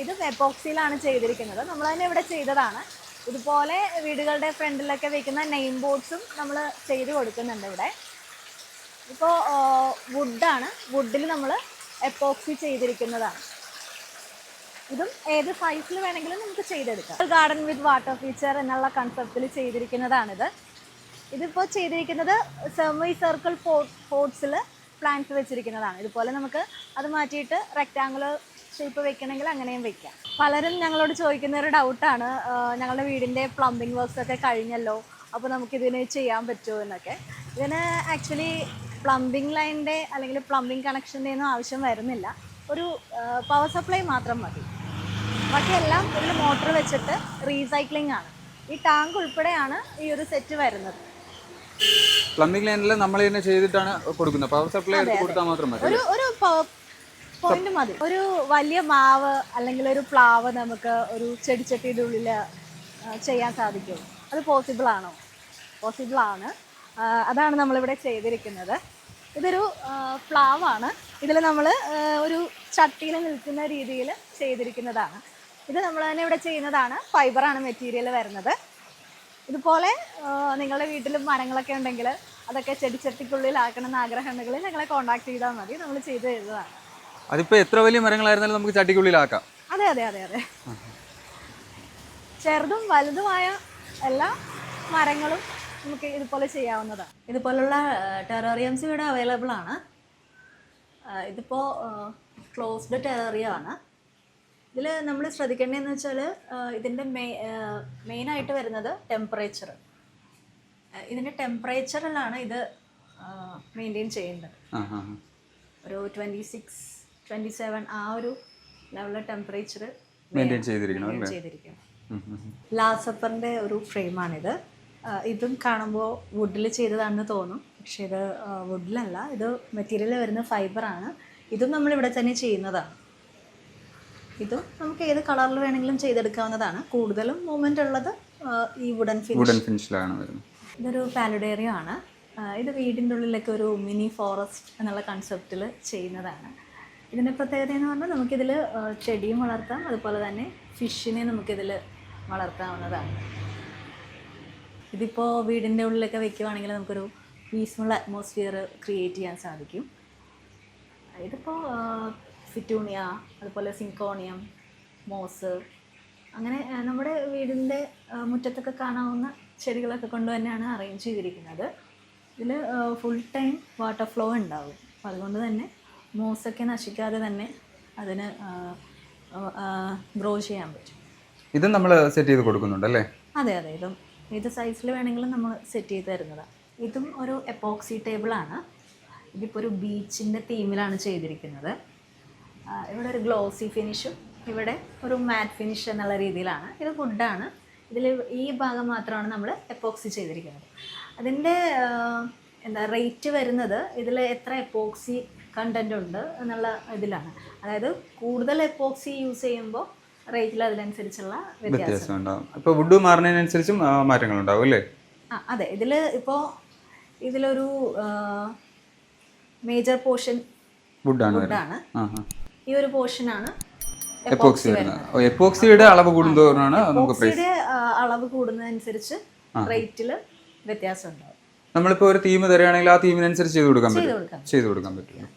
ഇത് എപ്പോക്സിയിലാണ് ചെയ്തിരിക്കുന്നത്. നമ്മൾ തന്നെ ഇവിടെ ചെയ്തതാണ്. ഇതുപോലെ വീടുകളുടെ ഫ്രണ്ടിലൊക്കെ വയ്ക്കുന്ന നെയിം ബോർഡ്സും നമ്മൾ ചെയ്ത് കൊടുക്കുന്നുണ്ട് ഇവിടെ. ഇപ്പോൾ വുഡാണ്, വുഡിൽ നമ്മൾ എപ്പോക്സി ചെയ്തിരിക്കുന്നതാണ്. ഇതും ഏത് സൈസിൽ വേണമെങ്കിലും നമുക്ക് ചെയ്തെടുക്കാം. ഗാർഡൻ വിത്ത് വാട്ടർ ഫീച്ചർ എന്നുള്ള കൺസെപ്റ്റിൽ ചെയ്തിരിക്കുന്നതാണിത്. ഇതിപ്പോൾ ചെയ്തിരിക്കുന്നത് സെമി സർക്കിൾ പോട്ട്സിൽ പ്ലാന്റ്സ് വെച്ചിരിക്കുന്നതാണ്. ഇതുപോലെ നമുക്ക് അത് മാറ്റിയിട്ട് റെക്റ്റാങ്കുലർ ഷേപ്പ് വെക്കണമെങ്കിൽ അങ്ങനെയും വെക്കാം. പലരും ഞങ്ങളോട് ചോദിക്കുന്ന ഒരു ഡൗട്ടാണ്, ഞങ്ങളുടെ വീടിൻ്റെ പ്ലംബിംഗ് വർക്ക്സ് ഒക്കെ കഴിഞ്ഞല്ലോ, അപ്പോൾ നമുക്കിതിന് ചെയ്യാൻ പറ്റുമോ എന്നൊക്കെ. ഇതിന് ആക്ച്വലി പ്ലംബിംഗ് ലൈനിൻ്റെ അല്ലെങ്കിൽ പ്ലംബിംഗ് കണക്ഷൻ്റെ ഒന്നും ആവശ്യം വരുന്നില്ല. ഒരു പവർ സപ്ലൈ മാത്രം മതി. ബാക്കിയെല്ലാം ഇതിൽ മോട്ടർ വെച്ചിട്ട് റീസൈക്ലിംഗ് ആണ്. ഈ ടാങ്ക് ഉൾപ്പെടെയാണ് ഈ ഒരു സെറ്റ് വരുന്നത്. പ്ലംബിംഗ് ലൈനിൽ നമ്മൾ തന്നെ ചെയ്തിട്ടാണ് കൊടുക്കുന്നത്. പവർ സപ്ലൈ കൊടുത്താൽ മാത്രം മതി. ഒരു പോയിന്റ് മതി. ഒരു വലിയ മാവ് അല്ലെങ്കിൽ ഒരു പ്ലാവ് നമുക്ക് ഒരു ചെടിച്ചട്ടിയുടെ ഉള്ളിൽ ചെയ്യാൻ സാധിക്കും. അത് പോസിബിൾ ആണോ? പോസിബിൾ ആണ്. അതാണ് നമ്മളിവിടെ ചെയ്തിരിക്കുന്നത്. ഇതൊരു പ്ലാവാണ്. ഇതിൽ നമ്മൾ ഒരു ചട്ടിയിൽ നിൽക്കുന്ന രീതിയിൽ ചെയ്തിരിക്കുന്നതാണ്. ഇത് നമ്മൾ തന്നെ ഇവിടെ ചെയ്യുന്നതാണ്. ഫൈബറാണ് മെറ്റീരിയൽ വരുന്നത്. ഇതുപോലെ നിങ്ങളുടെ വീട്ടിലും മരങ്ങളൊക്കെ ഉണ്ടെങ്കിൽ അതൊക്കെ ചെടിച്ചട്ടിക്കുള്ളിലാക്കണം എന്ന് ആഗ്രഹമുണ്ടെങ്കിൽ ഞങ്ങളെ കോൺടാക്ട് ചെയ്താൽ മതി. നമ്മൾ ചെയ്ത് തരുന്നതാണ്. അതിപ്പോൾ എത്ര വലിയ മരങ്ങളായിരുന്നാലും നമുക്ക് ചട്ടിക്കുള്ളിലാക്കാം. അതെ അതെ അതെ അതെ. ചെറുതും വലുതുമായ എല്ലാ മരങ്ങളും നമുക്ക് ഇതുപോലെ ചെയ്യാവുന്നതാണ്. ഇതുപോലുള്ള ടെറേറിയംസ് ഇവിടെ അവൈലബിൾ ആണ്. ഇതിപ്പോൾ ക്ലോസ്ഡ് ടെറേറിയം ആണ്. ഇതിൽ നമ്മൾ ശ്രദ്ധിക്കേണ്ടതെന്ന് വെച്ചാൽ ഇതിൻ്റെ മെയിനായിട്ട് വരുന്നത് ടെമ്പറേച്ചർ. ഇതിൻ്റെ ടെമ്പറേച്ചറിലാണ് ഇത് മെയിൻറ്റെയിൻ ചെയ്യേണ്ടത്. ഒരു 26-27 ആ ഒരു ലെവലിൽ ടെമ്പറേച്ചർ മെയിൻറ്റെയിൻ ചെയ്തിരിക്കണം. ലാസ്റ്റ് സപ്പറിൻ്റെ ഒരു ഫ്രെയിമാണിത്. ഇതും കാണുമ്പോൾ വുഡിൽ ചെയ്തതാണെന്ന് തോന്നും, പക്ഷേ ഇത് വുഡിലല്ല. ഇത് മെറ്റീരിയൽ വരുന്ന ഫൈബറാണ്. ഇതും നമ്മളിവിടെ തന്നെ ചെയ്യുന്നതാണ്. ഇതും നമുക്ക് ഏത് കളറിൽ വേണമെങ്കിലും ചെയ്തെടുക്കാവുന്നതാണ്. കൂടുതലും മൂവ്മെൻ്റ് ഉള്ളത് ഈ വുഡൻ ഫിനിഷിലാണ് വരുന്നത്. ഇതൊരു പാലഡേറിയം ആണ്. ഇത് വീടിൻ്റെ ഉള്ളിലൊക്കെ ഒരു മിനി ഫോറസ്റ്റ് എന്നുള്ള കൺസെപ്റ്റിൽ ചെയ്യുന്നതാണ്. ഇതിൻ്റെ പ്രത്യേകത എന്ന് പറഞ്ഞാൽ നമുക്കിതിൽ ചെടിയും വളർത്താം, അതുപോലെ തന്നെ ഫിഷിനെ നമുക്കിതിൽ വളർത്താവുന്നതാണ്. ഇതിപ്പോൾ വീടിൻ്റെ ഉള്ളിലൊക്കെ വെക്കുകയാണെങ്കിൽ നമുക്കൊരു പീസ്ഫുൾ അറ്റ്മോസ്ഫിയർ ക്രിയേറ്റ് ചെയ്യാൻ സാധിക്കും. ഇതിപ്പോൾ ഫിറ്റൂണിയ, അതുപോലെ സിങ്കോണിയം, മോസ്, അങ്ങനെ നമ്മുടെ വീടിൻ്റെ മുറ്റത്തൊക്കെ കാണാവുന്ന ചെടികളൊക്കെ കൊണ്ട് തന്നെയാണ് അറേഞ്ച് ചെയ്തിരിക്കുന്നത്. ഇതിൽ ഫുൾ ടൈം വാട്ടർ ഫ്ലോ ഉണ്ടാവും. അപ്പോൾ അതുകൊണ്ട് തന്നെ മോസൊക്കെ നശിക്കാതെ തന്നെ അതിന് ഗ്രോ ചെയ്യാൻ പറ്റും. ഇതും നമ്മൾ സെറ്റ് ചെയ്ത് കൊടുക്കുന്നുണ്ടല്ലേ? അതെ അതെ. ഇതും ഏത് സൈസിൽ വേണമെങ്കിലും നമ്മൾ സെറ്റ് ചെയ്ത് തരുന്നതാണ്. ഇതും ഒരു എപ്പോക്സി ടേബിളാണ്. ഇതിപ്പോൾ ഒരു ബീച്ചിൻ്റെ തീമിലാണ് ചെയ്തിരിക്കുന്നത്. ഇവിടെ ഒരു ഗ്ലോസി ഫിനിഷും ഇവിടെ ഒരു മാറ്റ് ഫിനിഷ് എന്നുള്ള രീതിയിലാണ്. ഇത് വുഡാണ്. ഇതിൽ ഈ ഭാഗം മാത്രമാണ് നമ്മൾ എപ്പോക്സി ചെയ്തിരിക്കുന്നത്. അതിൻ്റെ റേറ്റ് വരുന്നത് ഇതിൽ എത്ര എപ്പോക്സി കണ്ടൻ്റ് ഉണ്ട് എന്നുള്ള ഇതിലാണ്. അതായത് കൂടുതൽ എപ്പോക്സി യൂസ് ചെയ്യുമ്പോൾ റേറ്റിൽ അതിനനുസരിച്ചുള്ള വ്യത്യാസം ഉണ്ടാവും. ഇപ്പോൾ വുഡ് മാറുന്നതിനനുസരിച്ചും മാറ്റങ്ങളുണ്ടാവും അല്ലേ? അതെ. ഇതിപ്പോൾ ഇതിലൊരു മേജർ പോർഷൻ വുഡാണ്. ഈ ഒരു പോർഷനാണ് എപ്പോക്സി വരുന്നത്. എപ്പോക്സിയുടെ അളവ് കൂടുന്നതോറാണ് നമുക്ക് പ്രൈസ്. അളവ് കൂടുന്നതനുസരിച്ച് റേറ്റിൽ വ്യത്യാസം ഉണ്ടാവും. നമ്മളിപ്പോൾ ഒരു തീം തരികയാണെങ്കിൽ ആ തീമിനനുസരിച്ച് ചെയ്ത് കൊടുക്കാൻ പറ്റും.